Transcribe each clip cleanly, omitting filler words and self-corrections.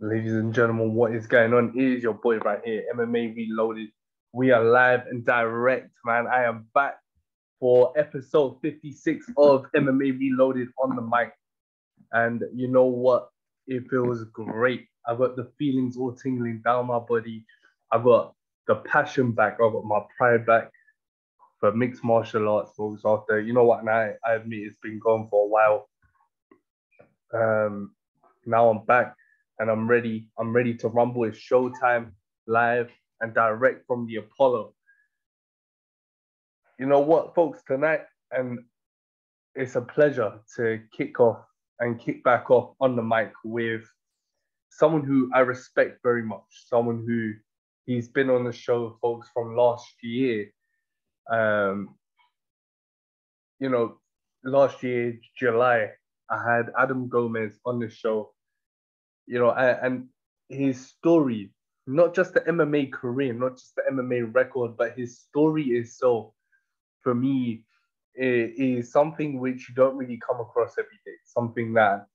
Ladies and gentlemen, what is going on? It is your boy right here, MMA Reloaded. We are live and direct, man. I am back for episode 56 of MMA Reloaded on the mic. And you know what? It feels great. I've got the feelings all tingling down my body. I've got the passion back. I've got my pride back for mixed martial arts, folks. After, you know what, and I admit it's been gone for a while. Now I'm back and I'm ready. I'm ready to rumble. It's showtime, live and direct from the Apollo. You know what, folks, tonight, and it's a pleasure to kick back off on the mic with someone who I respect very much, someone who he's been on the show, folks, from last year. Last year, July, I had Adam Gomez on the show, and his story, not just the MMA career, not just the MMA record, but his story is for me, it is something which you don't really come across every day. Something that,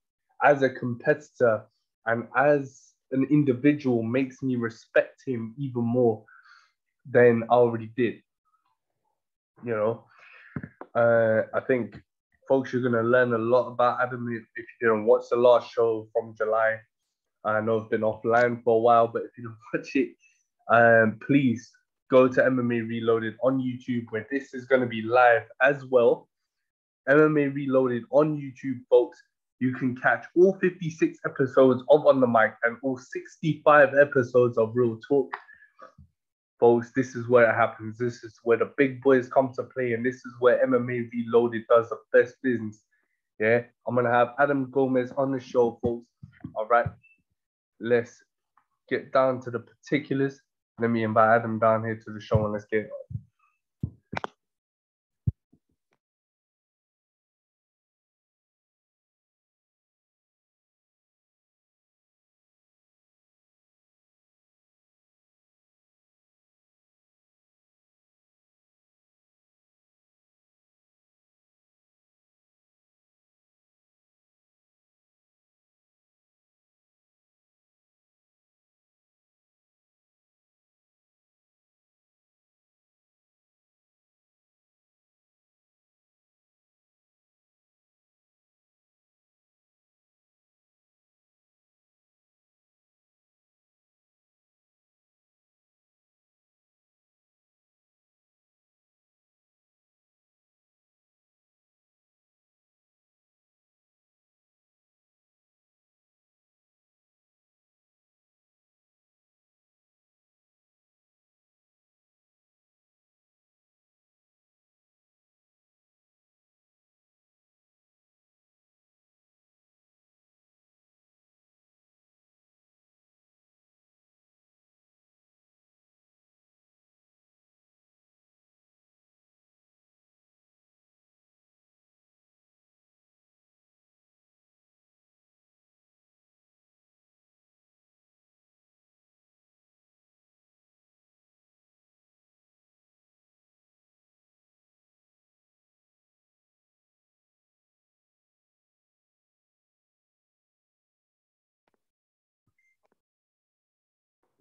as a competitor and as an individual, makes me respect him even more than I already did. I think folks, you're going to learn a lot about Adam if you didn't watch the last show from July. I know I've been offline for a while, but if you don't watch it, please go to MMA Reloaded on YouTube, where this is going to be live as well. MMA Reloaded on YouTube, folks. You can catch all 56 episodes of On the Mic and all 65 episodes of Real Talk. Folks, this is where it happens. This is where the big boys come to play, and this is where MMA Reloaded does the best business. Yeah, I'm going to have Adam Gomez on the show, folks. All right, let's get down to the particulars. Let me invite Adam down here to the show and let's get it.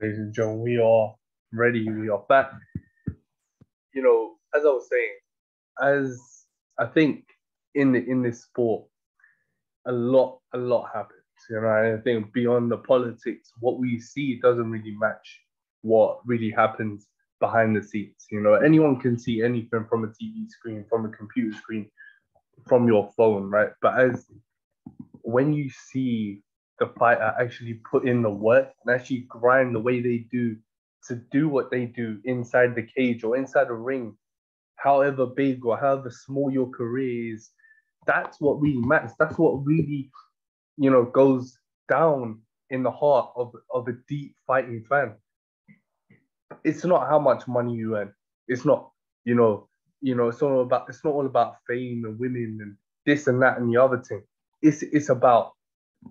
Ladies and gentlemen, we are ready. We are back. As I was saying, as I think in this sport, a lot happens. I think beyond the politics, what we see doesn't really match what really happens behind the scenes. Anyone can see anything from a TV screen, from a computer screen, from your phone, right? But when you see the fighter actually put in the work and actually grind the way they do to do what they do inside the cage or inside the ring, however big or however small your career is, that's what really matters. That's what really, goes down in the heart of a deep fighting fan. It's not how much money you earn. It's not, it's not all about fame and women and this and that and the other thing. It's about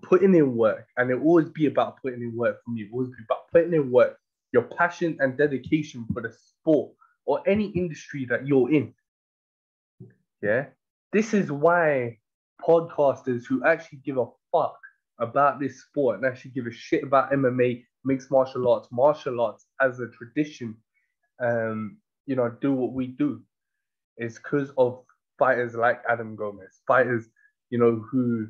putting in work, and it will always be about putting in work for me. It will always be about putting in work, your passion and dedication for the sport or any industry that you're in. Yeah. This is why podcasters who actually give a fuck about this sport and actually give a shit about MMA, mixed martial arts as a tradition, do what we do, is because of fighters like Adam Gomez, fighters, who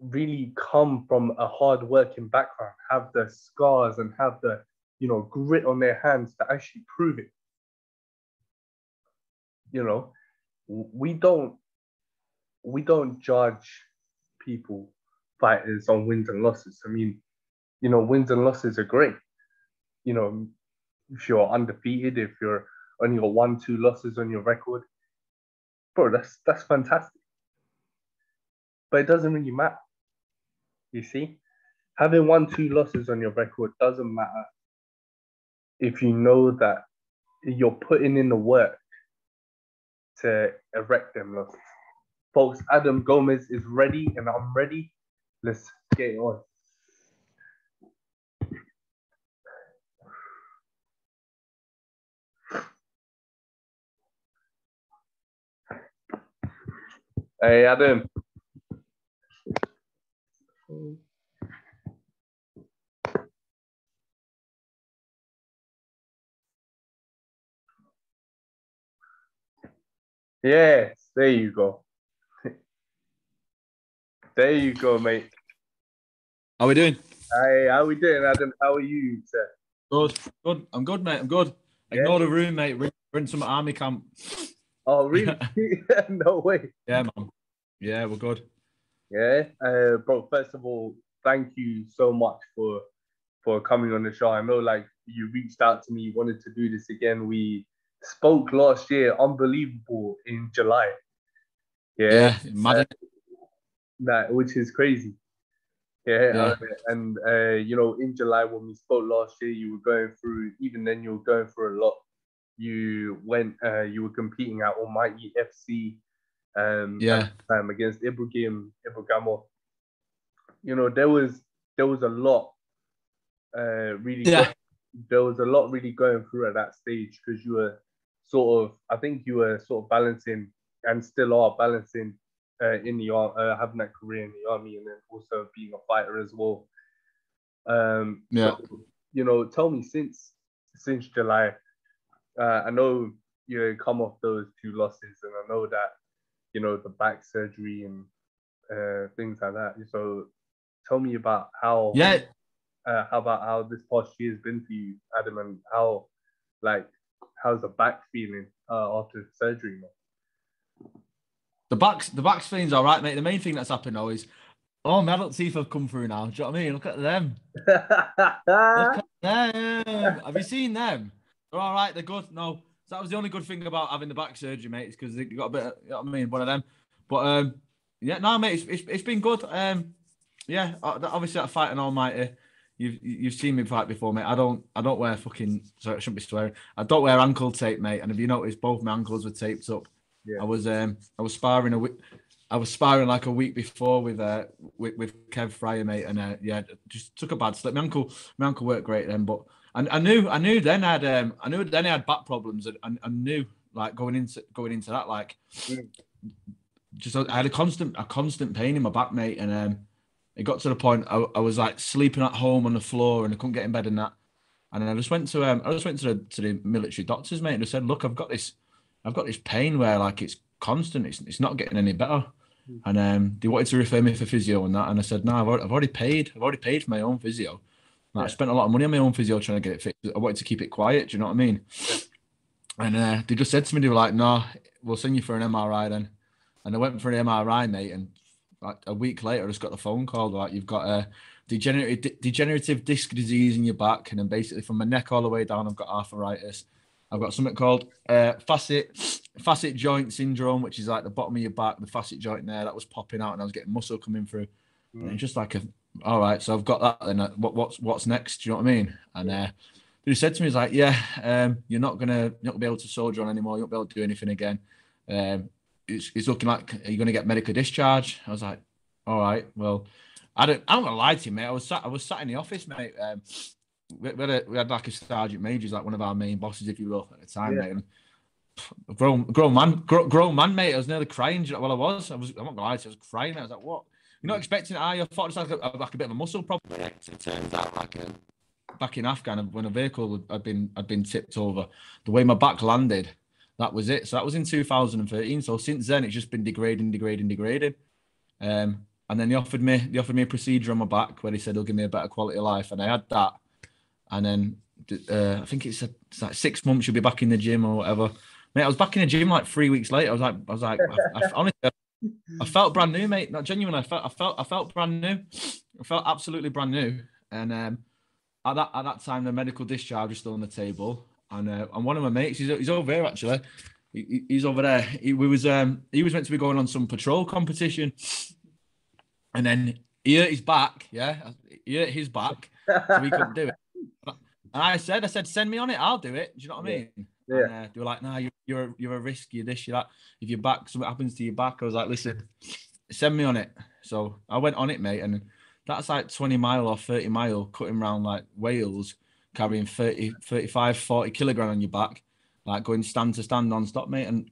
really come from a hard working background, have the scars and have the, grit on their hands to actually prove it. We don't judge people, fighters, on wins and losses. I mean, wins and losses are great. If you're undefeated, if you're only got 1-2 losses on your record, bro, that's fantastic. But it doesn't really matter. You see, having 1-2 losses on your record doesn't matter if you know that you're putting in the work to erect them losses. Folks, Adam Gomez is ready and I'm ready. Let's get it on. Hey, Adam. Yes, there you go. There you go, mate. How are we doing? Hey, how are we doing, Adam? How are you, sir? Good. I'm good, mate. I'm good. Yeah. Ignore the room, mate. We're in some army camp. Oh, really? No way. Yeah, man. Yeah, we're good. Yeah, bro. First of all, thank you so much for coming on the show. I know, like, you reached out to me, wanted to do this again. We spoke last year, unbelievable, in July. Yeah, mad. Which is crazy. Yeah. And in July when we spoke last year, you were going through. Even then, you were going through a lot. You were competing at Almighty FC. Against Ibrahim Ibrahimov. There was a lot. There was a lot really going through at that stage because you were balancing and still are balancing in the having that career in the army and then also being a fighter as well. So, tell me since July, I know you come off those 2 losses, and I know that the back surgery and things like that. So, tell me about how this past year has been for you, Adam, and how's the back feeling after surgery, man? The back's feeling's all right, mate. The main thing that's happened now is, my adult teeth have come through now. Do you know what I mean? Look at them. Look at them. Have you seen them? They're all right. They're good. No, so that was the only good thing about having the back surgery, mate. Is because they got a bit. You know what I mean? One of them. But mate. It's been good. Obviously that fight and Almighty. You've seen me fight before, mate. I don't wear fucking. Sorry, I shouldn't be swearing. I don't wear ankle tape, mate. And if you notice, both my ankles were taped up. Yeah. I was sparring like a week before with Kev Fryer, mate, and just took a bad slip. My ankle worked great then, but I knew then I had back problems, and I knew like going into that, like just I had a constant pain in my back, mate, and it got to the point I was like sleeping at home on the floor and I couldn't get in bed and that, and I just went to the military doctors, mate, and I said, look, I've got this pain where like it's constant, it's not getting any better. And they wanted to refer me for physio and that, and I said, no, I've already paid for my own physio. Like, I spent a lot of money on my own physio trying to get it fixed. I wanted to keep it quiet. Do you know what I mean? And they just said to me, they were like, no, we'll send you for an MRI then. And I went for an MRI, mate, and like a week later, I just got the phone call like, you've got a degenerative disc disease in your back, and then basically from my neck all the way down, I've got arthritis. I've got something called facet joint syndrome, which is like the bottom of your back, the facet joint there that was popping out, and I was getting muscle coming through. And it's just like, all right, so I've got that. Then what's next? Do you know what I mean? And he said to me, he's like, you're not gonna be able to soldier on anymore. You won't be able to do anything again. It's looking like, are you gonna get medical discharge? I was like, all right, well, I'm gonna lie to you, mate. I was sat in the office, mate. We had like a sergeant major, like one of our main bosses, if you will, at the time, mate. And grown man, mate. I was nearly crying. Well, I'm not gonna lie to you, I was crying. I was like, what? you're not expecting it, are you? I thought it was like a bit of a muscle problem. It turns out back in Afghan, when a vehicle had been tipped over, the way my back landed, that was it. So that was in 2013. So since then, it's just been degrading. And then they offered me a procedure on my back where they said they'll give me a better quality of life, and I had that. And then I think it's like 6 months you'll be back in the gym or whatever. Mate, I was back in the gym like 3 weeks later. I was like, honestly, I felt brand new, mate. Not genuinely. I felt brand new. I felt absolutely brand new. And at that time, the medical discharge was still on the table. And one of my mates, he's over here actually. He's over there. He was meant to be going on some patrol competition. And then he hurt his back, yeah. He hurt his back, so he couldn't do it. And I said, send me on it, I'll do it. Do you know what I mean? Yeah. And they were like, nah, you're a risk, you're this, you're that. If your back, something happens to your back, I was like, listen, send me on it. So I went on it, mate, and that's like 20 mile or 30 mile cutting around like Wales, carrying 30, 35, 40 kilogram on your back, like going stand to stand non-stop, mate. And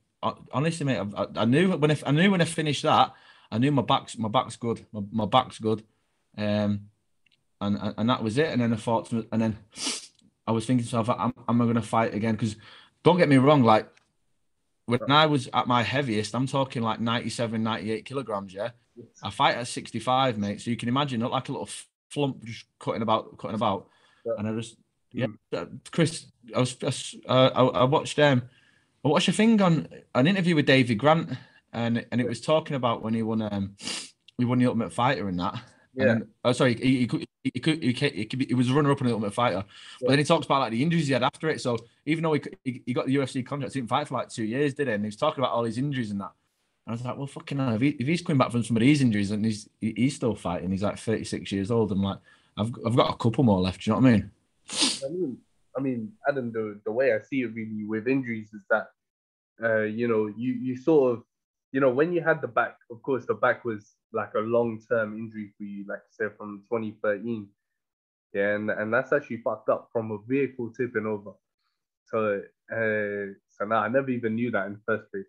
honestly, mate, I knew when I finished that, I knew my back's good. My back's good. And that was it. And then I was thinking to myself, am I going to fight again? Because don't get me wrong, like when I was at my heaviest, I'm talking like 97, 98 kilograms, yeah? I fight at 65, mate. So you can imagine, look like a little flump just cutting about. And I just, Chris, I watched a thing on an interview with Davy Grant, and it was talking about when he won the Ultimate Fighter and that. Yeah. And then, he was a runner-up in the Ultimate Fighter, but then he talks about like the injuries he had after it. So even though he got the UFC contract, he didn't fight for like 2 years, did he? And he was talking about all his injuries and that. And I was like, well, fucking hell, if he's coming back from some of these injuries and he's still fighting, he's like 36 years old. I'm like, I've got a couple more left. Do you know what I mean? I mean, Adam, the way I see it really with injuries is that, you sort of, when you had the back, of course, the back was like a long-term injury for you, like I said, from 2013. Yeah, and that's actually fucked up from a vehicle tipping over. So now I never even knew that in the first place.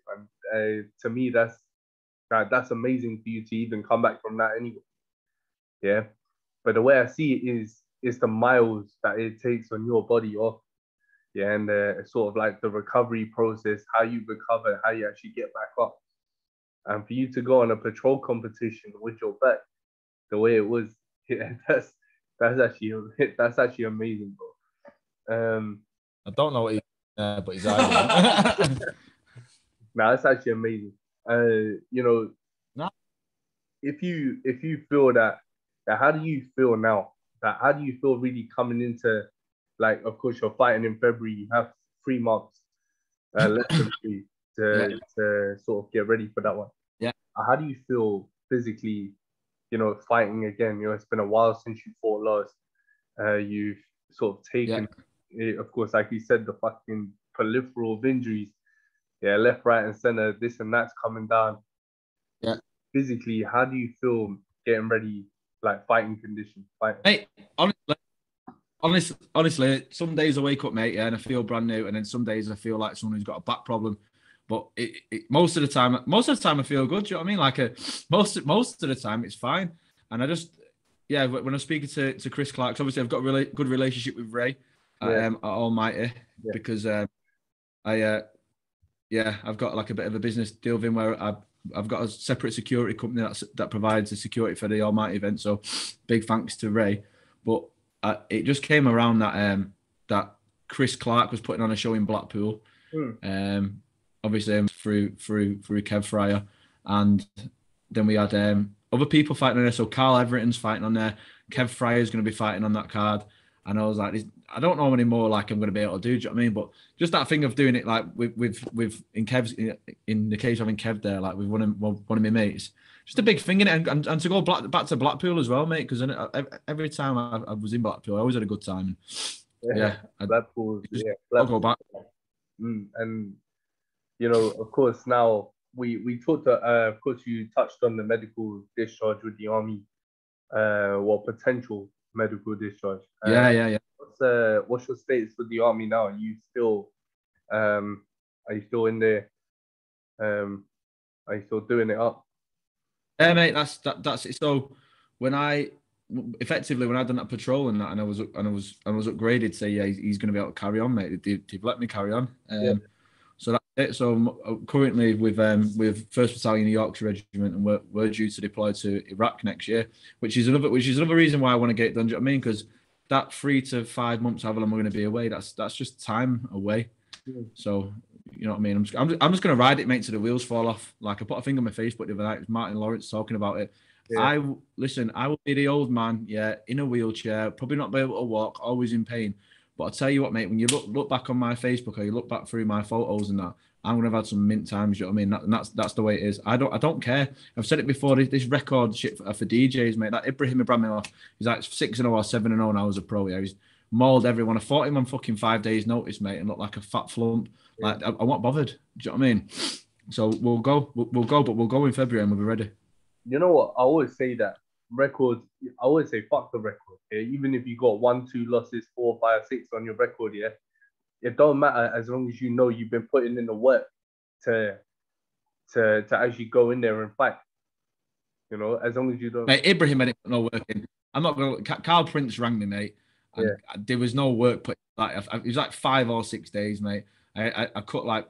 And to me, that's amazing for you to even come back from that anyway. Yeah, but the way I see it is the miles that it takes on your body off. Yeah, and sort of like the recovery process, how you recover, how you actually get back up. And for you to go on a patrol competition with your back the way it was, yeah, that's actually amazing, bro. I don't know what but he's either. Nah, that's actually amazing. Nah. If you feel that, how do you feel now? How do you feel really coming into, like, of course you're fighting in February, you have 3 months, less than 3 to sort of get ready for that one. Yeah. How do you feel physically, fighting again? It's been a while since you fought last. You've sort of taken, of course, like you said, the fucking proliferal of injuries. Yeah, left, right, and center, this and that's coming down. Yeah. Physically, how do you feel getting ready, like fighting conditions? Hey, honestly, some days I wake up, mate, and I feel brand new, and then some days I feel like someone who's got a back problem. But most of the time I feel good. Do you know what I mean? Like most of the time it's fine. And I just, when I'm speaking to Chris Clark, obviously I've got a really good relationship with Ray at Almighty because I've got like a bit of a business deal with him where I've got a separate security company that provides the security for the Almighty event. So big thanks to Ray. But it just came around that Chris Clark was putting on a show in Blackpool. Obviously through Kev Fryer, and then we had other people fighting on there. So Carl Everton's fighting on there. Kev Fryer's going to be fighting on that card. And I was like, I don't know anymore. Like I'm going to be able to do. Do you know what I mean? But just that thing of doing it like with in Kev's in the case of having Kev there, like with one of my mates, just a big thing in it. And to go back to Blackpool as well, mate. Because every time I was in Blackpool, I always had a good time. Blackpool. I'll go back. And of course, now we talked. Of course, you touched on the medical discharge with the army, potential medical discharge. What's your status with the army now? Are you still in there? Are you still doing it up? Yeah, mate, that's it. So when I when I done that patrol and that, and I was upgraded, say yeah, he's going to be able to carry on, mate. They've let me carry on. Yeah. So that's it. So I'm currently with First Battalion Yorkshire Regiment, and we're due to deploy to Iraq next year, which is another reason why I want to get it done. Do you know what I mean? Because that 3 to 5 months, however long we're going to be away, that's just time away. So you know what I mean? I'm just going to ride it, mate, till the wheels fall off. Like I put a finger on my Facebook the other night. It was Martin Lawrence talking about it. Yeah. I will be the old man, yeah, in a wheelchair, probably not be able to walk, always in pain. But I'll tell you what, mate, when you look back on my Facebook or you look back through my photos and that, I'm gonna have had some mint times. You know what I mean? That's the way it is. I don't care. I've said it before. This record shit for DJs, mate. That Ibrahim Abramov, he's like 6-0 or 7-0 now as a pro. Yeah, he's mauled everyone. I fought him on fucking 5 days' notice, mate, and looked like a fat flump. Yeah. Like I wasn't bothered. Do you know what I mean? So we'll go, but we'll go in February and we'll be ready. You know what? I always say that records. I always say fuck the record. Yeah? Even if you got 1, 2 losses, 4, 5, 6 on your record, yeah, it don't matter as long as you know you've been putting in the work to actually go in there and fight. You know, as long as you don't. Mate, Ibrahim had no work in. I'm not going to. Carl Prince rang me, mate. And there was no work put. Like it was like 5 or 6 days, mate. I cut like,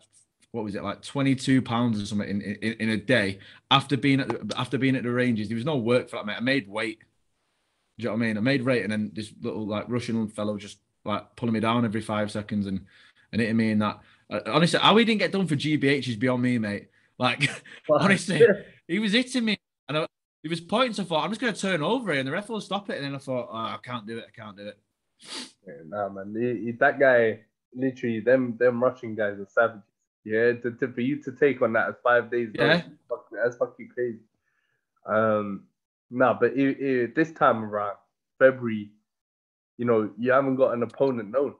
what was it, like 22 pounds or something in a day after being at the ranges. There was no work for that, mate. I made weight. Do you know what I mean? I made weight, and then this little like Russian fellow just like pulling me down every 5 seconds and hitting me in that. Honestly, how he didn't get done for GBH is beyond me, mate. Like honestly, he was hitting me, and he was pointing. I thought I'm just going to turn over here, and the ref will stop it. And then I thought, oh, I can't do it. Yeah, nah, man. That guy, literally, them Russian guys are savages. Yeah, for you to take on that as 5 days, yeah, that's fucking crazy. Nah, but this time around, February, you know, you haven't got an opponent known.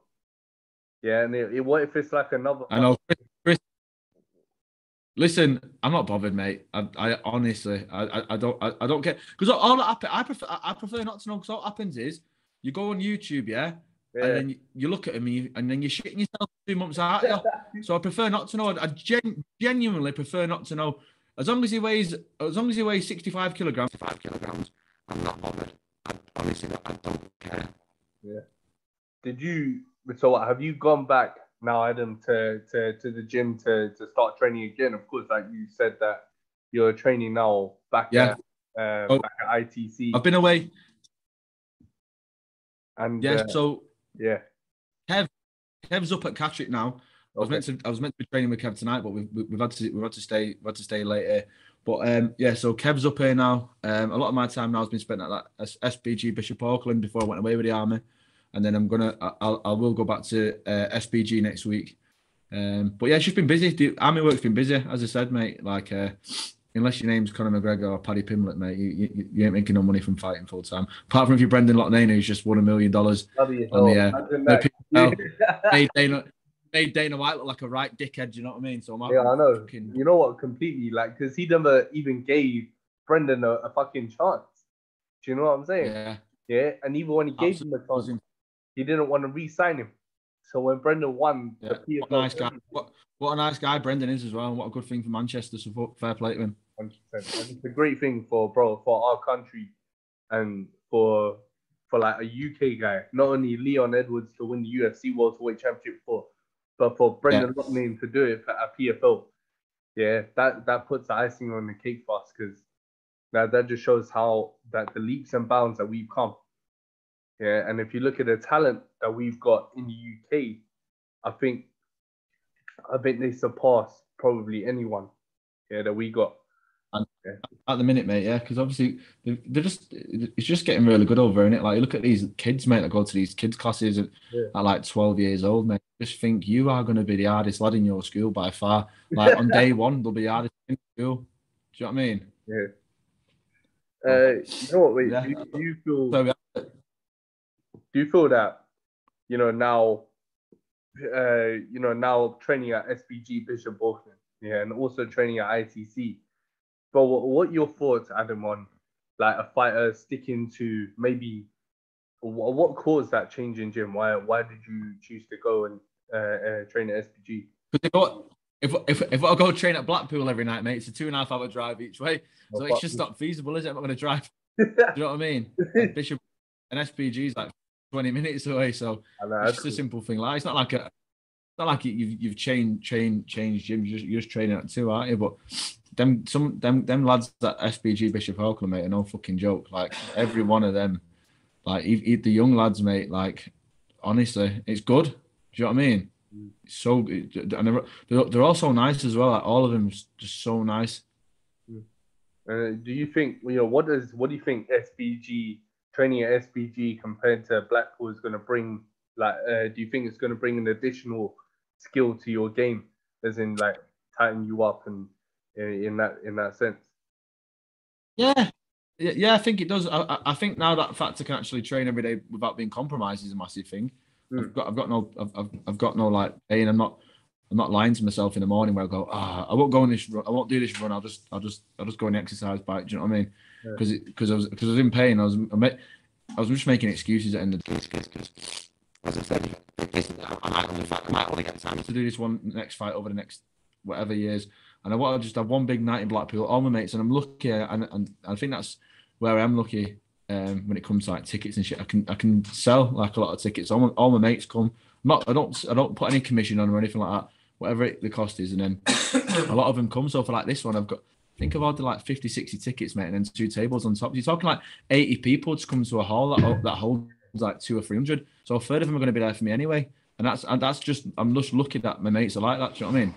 Yeah, and what if it's like another? I know. Chris, listen, I'm not bothered, mate. I honestly, I don't care because all that I prefer not to know. Because all that happens is you go on YouTube, yeah. And then you look at him and then you're shitting yourself 2 months out. So I prefer not to know. I genuinely prefer not to know. As long as he weighs 65 kilograms, I'm not bothered. Honestly, I don't care. Yeah. So have you gone back now, Adam, to the gym to start training again? Of course, like you said that you're training now back at ITC. I've been away. And Kev's up at Catterick now. I was meant to be training with Kev tonight, but we've had to stay later. But so Kev's up here now. A lot of my time now has been spent at that SBG Bishop Auckland before I went away with the army, and then I will go back to SBG next week. But yeah, it's just been busy. The army work's been busy, as I said, mate. Like unless your name's Conor McGregor or Paddy Pimblett, mate, you ain't making no money from fighting full time. Apart from if you're Brendan Loughnane, who's just won $1 million on the made Dana White look like a right dickhead. Do you know what I mean? So I know. You know what? Completely, like, because he never even gave Brendan a fucking chance. Do you know what I'm saying? Yeah. Yeah, and even when he gave him a chance, he didn't want to re-sign him. So when Brendan won, the PFL, what a nice guy. What a nice guy Brendan is as well. And what a good thing for Manchester. So fair play to him. 100%. And it's a great thing for our country and for like a UK guy. Not only Leon Edwards to win the UFC Welterweight Championship but for Brendan Loughnane to do it for a PFL. Yeah, that puts the icing on the cake for us, because that just shows how that the leaps and bounds that we've come. Yeah, and if you look at the talent that we've got in the UK, I think they surpass probably anyone that we got. At the minute, mate, yeah, because obviously it's just getting really good over, isn't it? Like, you look at these kids, mate, that go to these kids classes at like 12 years old, mate. Just think you are going to be the hardest lad in your school by far. Like on day one, they'll be the hardest in school. Do you know what I mean? Yeah. You know what? Wait, do you feel that now training at SBG Bishop Auckland, and also training at ITC? But what are your thoughts, Adam, on like a fighter sticking to maybe what caused that change in gym? Why did you choose to go and train at SBG? if I go train at Blackpool every night, mate, it's a 2.5 hour drive each way. So it's just not feasible, is it? I'm not going to drive. Do you know what I mean? And Bishop and SPG is like 20 minutes away, so it's just a simple thing. Like it's not like you've changed gyms. You're just training at 2, aren't you? But them lads at SPG Bishop Auckland, mate, are no fucking joke. Like every one of them, like the young lads, mate. Like honestly, it's good. Do you know what I mean? It's so, and they're all so nice as well. Like all of them, just so nice. Do you think, what do you think SPG training at SPG compared to Blackpool is going to bring? Like, do you think it's going to bring an additional skill to your game, as in like tighten you up and in that sense? Yeah, I think it does. I think now that factor can actually train every day without being compromised is a massive thing. I've got no like pain. I'm not lying to myself in the morning where I go, I won't go on this run. I won't do this run. I'll just go on the exercise bike. Do you know what I mean? Because I was in pain. I was just making excuses at the end of the day. Because as I said, I might only get time to do this one next fight over the next whatever years. And I want to just have one big night in Blackpool, all my mates, and I'm lucky, and I think that's where I am lucky when it comes to like tickets and shit. I can sell like a lot of tickets. All my mates come. I don't put any commission on or anything like that. Whatever the cost is, and then a lot of them come. So for like this one, I think I've ordered like 50, 60 tickets, mate, and then 2 tables on top. You're talking like 80 people to come to a hall that holds like 200 or 300. So a third of them are going to be there for me anyway. And that's just, I'm just lucky that my mates are like that. Do you know what I mean?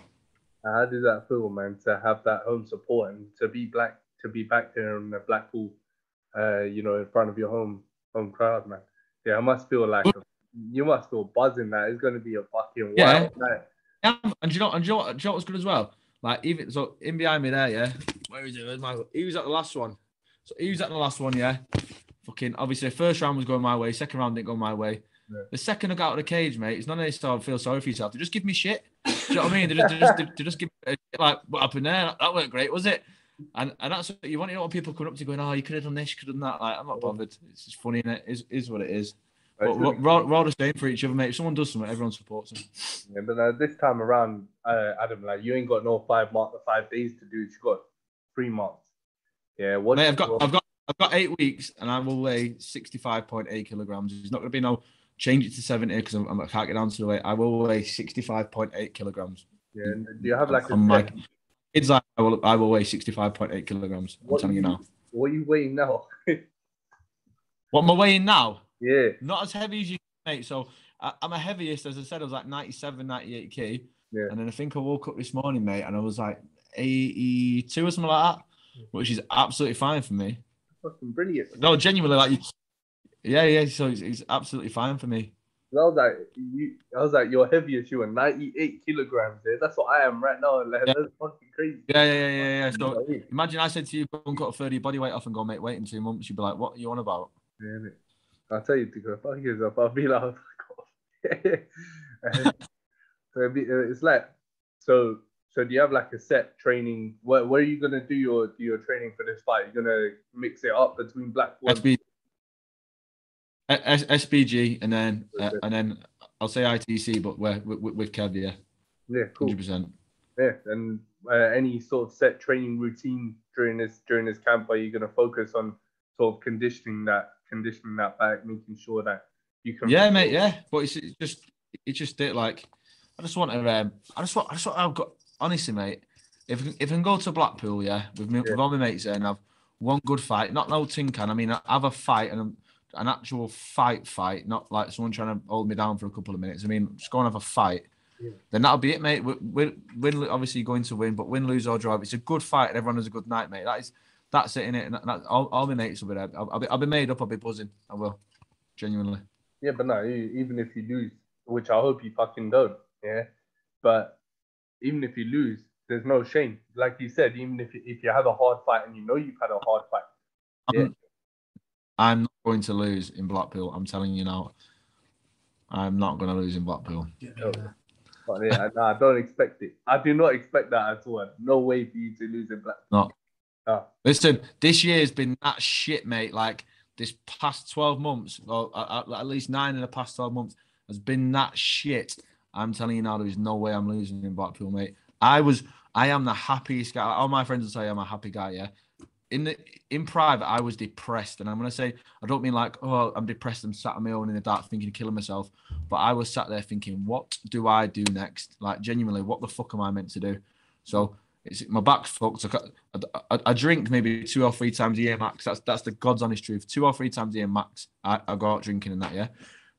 How does that feel, man, to have that home support and to be back there in the Blackpool, in front of your home crowd, man? Yeah, you must feel buzzing. That it's going to be a fucking wild night. Yeah, and do you know what's good as well? Like even so, in behind me there, yeah. Where is it? Where's Michael? He was at the last one. So he was at the last one, yeah. Fucking obviously, the first round was going my way. Second round didn't go my way. Yeah. The second I got out of the cage, mate, it's none of this stuff. Feel sorry for yourself. They just give me shit. Do you know what I mean? They just give me like, what happened there? That weren't great, was it? And that's what you want. You don't want people coming up to you going, oh, you could have done this, you could have done that. Like, I'm not bothered. It's just funny, innit? It is what it is. But we're all the same for each other, mate. If someone does something, everyone supports them. Yeah, but this time around, Adam, like you ain't got no 5 days to do it. You got 3 months. Yeah, mate, I've got 8 weeks, and I will weigh 65.8 kilograms. There's not going to be no change it to 70 because I can't get down to the weight. I will weigh 65.8 kilograms. Yeah, and do you have like kids? I will weigh 65.8 kilograms. I'm telling you now. What are you weighing now? What am I weighing now? Yeah. Not as heavy as you, mate. So I'm a heaviest, as I said, I was like 97, 98 k. Yeah. And then I think I woke up this morning, mate, and I was like 82 or something like that, which is absolutely fine for me. Fucking brilliant. No, genuinely, like, yeah. So it's absolutely fine for me. I was like, you're heaviest. You were 98 kilograms. There. That's what I am right now. Like, yeah. That's fucking crazy. Yeah. So imagine I said to you, go and cut a third of your body weight off and go, mate, wait in 2 months. You'd be like, what are you on about? Yeah, I'll tell you to go fuck yourself. I'll be like, fuck off. So it's like, so do you have like a set training? Where are you gonna do your training for this fight? You're gonna mix it up between Blackpool, SPG, and then I'll say ITC, but with Kev, yeah. Yeah, cool. 100%. Yeah, and any sort of set training routine during this camp? Are you gonna focus on sort of conditioning that back, making sure that you can? Yeah, mate. Yeah, but it's just it. Like, I just want I've got, honestly, mate. If I can go to Blackpool, yeah, with all my mates there and have one good fight, not no tin can. I mean, have a fight and an actual fight, not like someone trying to hold me down for a couple of minutes. I mean, just go and have a fight. Yeah. Then that'll be it, mate. We're obviously going to win, but win, lose or draw, it's a good fight and everyone has a good night, mate. That's it, innit? And that's all my mates will be there. I'll be made up. I'll be buzzing. I will, genuinely. Yeah, but no, even if you lose, which I hope you fucking don't, yeah. But even if you lose, there's no shame. Like you said, even if you have a hard fight and you know you've had a hard fight, yeah. I'm not going to lose in Blackpool. I'm telling you now. I'm not going to lose in Blackpool. But yeah, I don't expect it. I do not expect that at all. No way for you to lose in Blackpool. No. Oh. Listen, this year's been that shit, mate. Like, this past 12 months, or at least 9 in the past 12 months, has been that shit. I'm telling you now, there is no way I'm losing in Blackpool, mate. I am the happiest guy. All my friends will say I'm a happy guy. Yeah. In private, I was depressed, and I'm gonna say I don't mean like, oh, I'm depressed and sat on my own in the dark thinking of killing myself, but I was sat there thinking, what do I do next? Like genuinely, what the fuck am I meant to do? So my back's fucked. I drink maybe 2 or 3 times a year max. That's the God's honest truth. 2 or 3 times a year max. I go out drinking and that, yeah.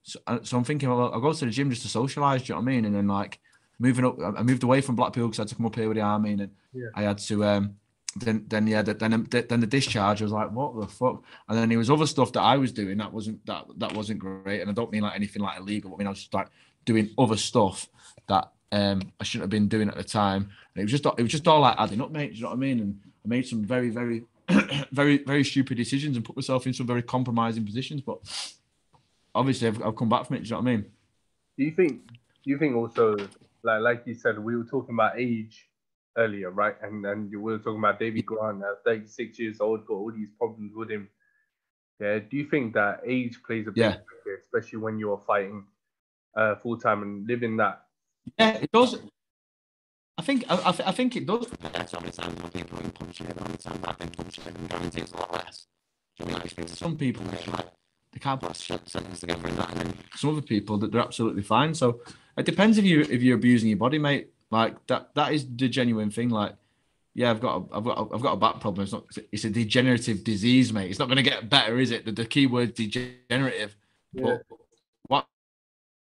So I'm thinking, well, I'll go to the gym just to socialise. Do you know what I mean? And then like moving up, I moved away from Blackpool because I had to come up here with the army, and I had to. Then the discharge, I was like, what the fuck? And then there was other stuff that I was doing that wasn't great. And I don't mean like anything like illegal, but I mean I was just like doing other stuff that I shouldn't have been doing at the time. And it was just all like adding up, mate. Do you know what I mean? And I made some very, very, very, very stupid decisions and put myself in some very compromising positions. But obviously, I've come back from it. Do you know what I mean? Do you think also, like you said, we were talking about age earlier, right? And we were talking about David Grant, 36 years old, got all these problems with him. Yeah. Do you think that age plays a big factor, especially when you're fighting full time and living that? Yeah, it does. I think it does. So many times when people are punching it, the time I've been punching it, and guarantees a lot less. So, I speak to some people, they can't put sentences together in that, and then some other people that they're absolutely fine. So it depends if you're abusing your body, mate. Like that is the genuine thing. Like, yeah, I've got a back problem. It's a degenerative disease, mate. It's not going to get better, is it? The key word degenerative. Yeah. But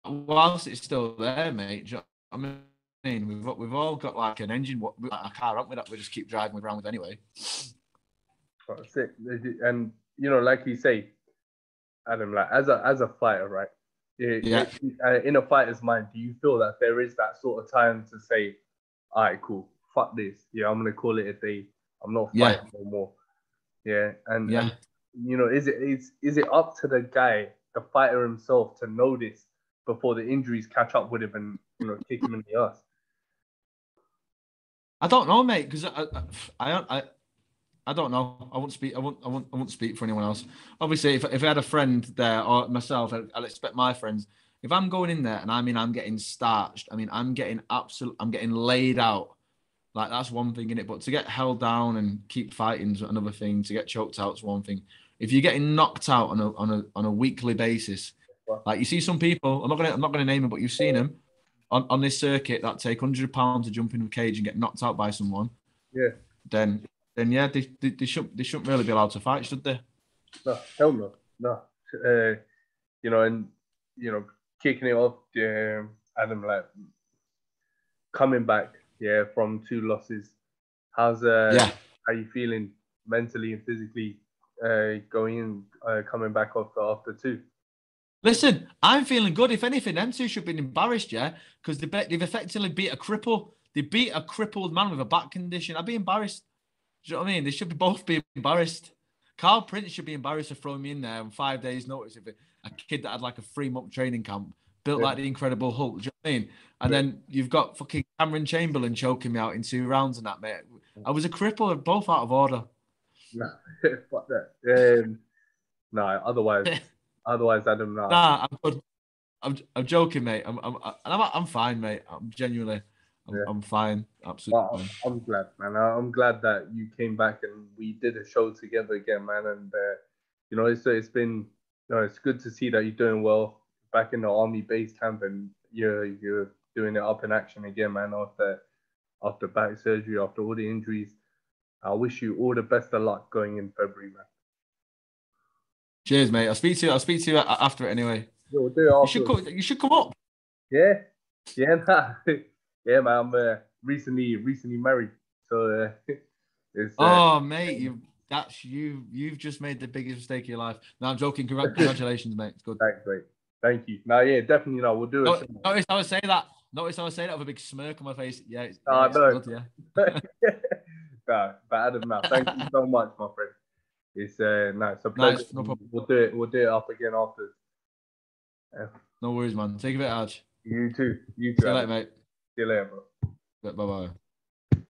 whilst it's still there, mate. I mean, we've all got like an engine, a car, haven't we? That we just keep driving around with anyway. That's it. And like you say, Adam, like as a fighter, right? In a fighter's mind, do you feel that there is that sort of time to say, all right, cool, fuck this. Yeah, I'm gonna call it a day. I'm not fighting no more. Yeah, and is it up to the guy, the fighter himself, to know this before the injuries catch up with him and kick him in the ass? I don't know, mate, because I don't know. I won't speak for anyone else. Obviously, if I had a friend there or myself, I'll expect my friends. If I'm going in there and I'm getting starched, I'm getting laid out. Like that's one thing in it. But to get held down and keep fighting is another thing. To get choked out is one thing. If you're getting knocked out on a weekly basis, like you see some people, I'm not gonna name them, but you've seen them on this circuit that take £100 to jump in a cage and get knocked out by someone. Yeah. Then yeah, they shouldn't really be allowed to fight, should they? No, hell no. Kicking it off, Adam, like coming back, from 2 losses. How's how you feeling mentally and physically coming back after 2? Listen, I'm feeling good. If anything, them 2 should be embarrassed, because they've effectively beat a cripple. They beat a crippled man with a back condition. I'd be embarrassed. Do you know what I mean? They should both be embarrassed. Carl Prince should be embarrassed for throwing me in there on 5 days' notice if a kid that had like a 3-month training camp, built like the Incredible Hulk. Do you know what I mean? And then you've got fucking Cameron Chamberlain choking me out in 2 rounds and that, mate. I was a cripple, both out of order. No, fuck that. No, otherwise, Adam, no. Nah, I'm good. I'm joking, mate. I'm fine, mate. I'm genuinely. I'm fine, absolutely fine. I'm glad, man. I'm glad that you came back and we did a show together again, man. And it's been, it's good to see that you're doing well back in the army base camp, and you're doing it up in action again, man. After back surgery, after all the injuries, I wish you all the best of luck going in February, man. Cheers, mate. I'll speak to you after it anyway. Yeah, we'll do it after. You should come up. Yeah, nah. Yeah, man, I'm recently married, so it's. Mate, you've just made the biggest mistake of your life. No, I'm joking. Congratulations, mate. It's good. Thanks, mate. Thank you. No, yeah, definitely. We'll do it. Notice I would say that with a big smirk on my face. Yeah, it's no. good, yeah. No, but Adam, no, thank you so much, my friend. It's nice. A pleasure. Nice, no problem. We'll do it up again after. No worries, man. Take a bit, Arch. You too. See you later, mate. See you later, bro. Bye-bye.